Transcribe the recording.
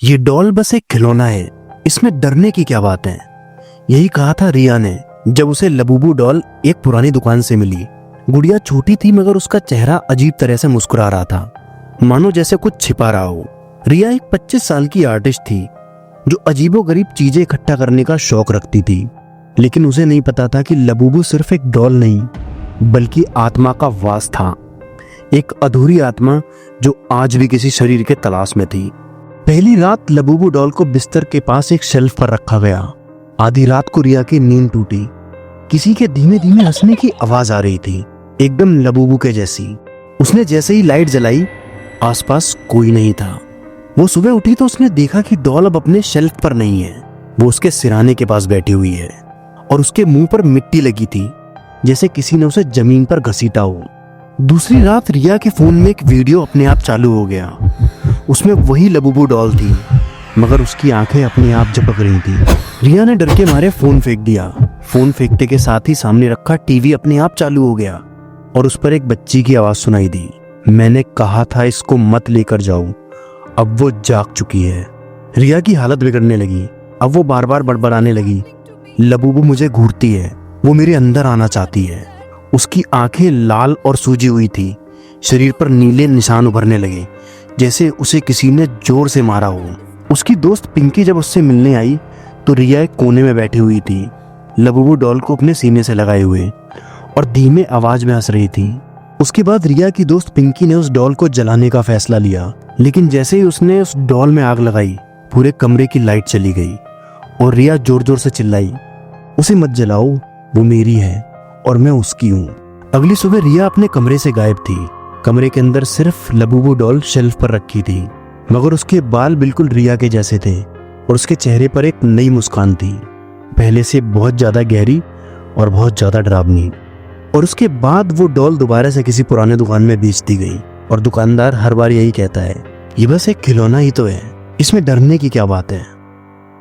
ये डॉल बस एक खिलौना है, इसमें डरने की क्या बात है। यही कहा था रिया ने जब उसे लबूबू डॉल एक पुरानी दुकान से मिली। गुड़िया छोटी थी मगर उसका चेहरा अजीब तरह से मुस्कुरा रहा था, मानो जैसे कुछ छिपा रहा हो। रिया एक 25 साल की आर्टिस्ट थी जो अजीबोगरीब चीजें इकट्ठा करने का शौक रखती थी, लेकिन उसे नहीं पता था कि लबूबू सिर्फ एक डॉल नहीं बल्कि आत्मा का वास था। एक अधूरी आत्मा जो आज भी किसी शरीर के तलाश में थी। पहली रात लबूबू डॉल को बिस्तर के पास एक शेल्फ पर रखा गया। आधी रात को रिया की नींद टूटी। किसी के धीमे धीमे हंसने की आवाज आ रही थी, एकदम लबूबू के जैसी। उसने जैसे ही लाइट जलाई, आसपास कोई नहीं था। वो सुबह उठी तो उसने देखा कि डॉल अब अपने शेल्फ पर नहीं है, वो उसके सिराने के पास बैठी हुई है और उसके मुंह पर मिट्टी लगी थी, जैसे किसी ने उसे जमीन पर घसीटा हो। दूसरी रात रिया के फोन में एक वीडियो अपने आप चालू हो गया। उसमें वही लबूबू डॉल थी, मगर उसकी आंखें अपने आप झपक रही थी। रिया ने डर के मारे फोन फेंक दिया। फोन फेंकते के साथ ही सामने रखा टीवी अपने आप चालू हो गया और उस पर एक बच्ची की आवाज सुनाई दी, मैंने कहा था इसको मत लेकर जाओ। अब वो जाग चुकी है। रिया की हालत बिगड़ने लगी। अब वो बार बार बड़बड़ाने लगी, लबूबू मुझे घूरती है, वो मेरे अंदर आना चाहती है। उसकी आंखें लाल और सूजी हुई थी, शरीर पर नीले निशान उभरने लगे जैसे उसे किसी ने जोर से मारा हो। उसकी दोस्त पिंकी जब उससे मिलने आई तो रिया एक कोने में बैठी हुई थी, लबूबू डॉल को अपने सीने से लगाए हुए और धीमे आवाज में हंस रही थी। उसके बाद रिया की दोस्त पिंकी ने उस डॉल को जलाने का फैसला लिया, लेकिन जैसे ही उसने उस डॉल में आग लगाई, पूरे कमरे की लाइट चली गई और रिया जोर जोर से चिल्लाई, उसे मत जलाओ, वो मेरी है और मैं उसकी हूँ। अगली सुबह रिया अपने कमरे से गायब थी। कमरे के अंदर सिर्फ लबूबू डॉल शेल्फ पर रखी थी, मगर उसके बाल बिल्कुल रिया के जैसे थे और उसके चेहरे पर एक नई मुस्कान थी, पहले से बहुत ज्यादा गहरी और बहुत ज्यादा डरावनी। और उसके बाद वो डॉल दोबारा से किसी पुराने दुकान में बेच दी गई और दुकानदार हर बार यही कहता है, ये बस एक खिलौना ही तो है, इसमें डरने की क्या बात है।